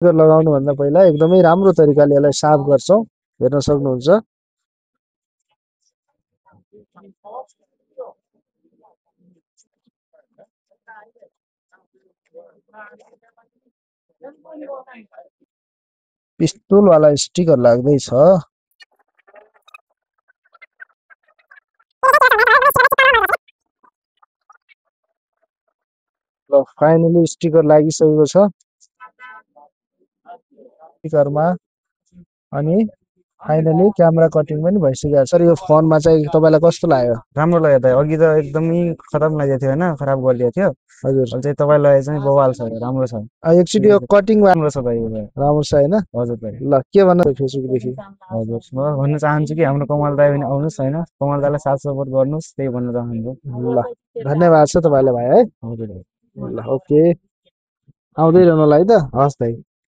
लगाउनु भन्दा पहिला एकदमै राम्रो तरिकाले यसलाई साफ गर्छौं हेर्न सक्नुहुन्छ पिस्तुल वाला स्टिकर लाग्दै छ ल फाइनली स्टिकर लागिसकेको छ स्टिकरमा अनि फाइनली क्यामेरा कटिङ पनि भइसक्यो सर यो फोनमा चाहिँ तपाईलाई कस्तो लाग्यो राम्रो लाग्यो दाइ अघि त एकदमै खराब लागेको थियो हैन खराब गरिदिएको थियो हजुर अहिले चाहिँ तपाईँ लगाए चाहिँ बवाल छ राम्रो छ एकचोटि यो कटिङ राम्रो छ दाइ राम्रो छ हैन हजुर दाइ ल के भन्नु फेसबुक देखि हजुर म भन्न चाहन्छु कि हाम्रो कमल दाइ पनि आउनुस् हैन कमल दाइलाई साथ सपोर्ट गर्नुस् त्यही भन्न चाहन्छु ल धन्यवाद छ तपाईलाई भाइ है हजुर ल ओके आउँदै रहनु होला है त हस् दाइ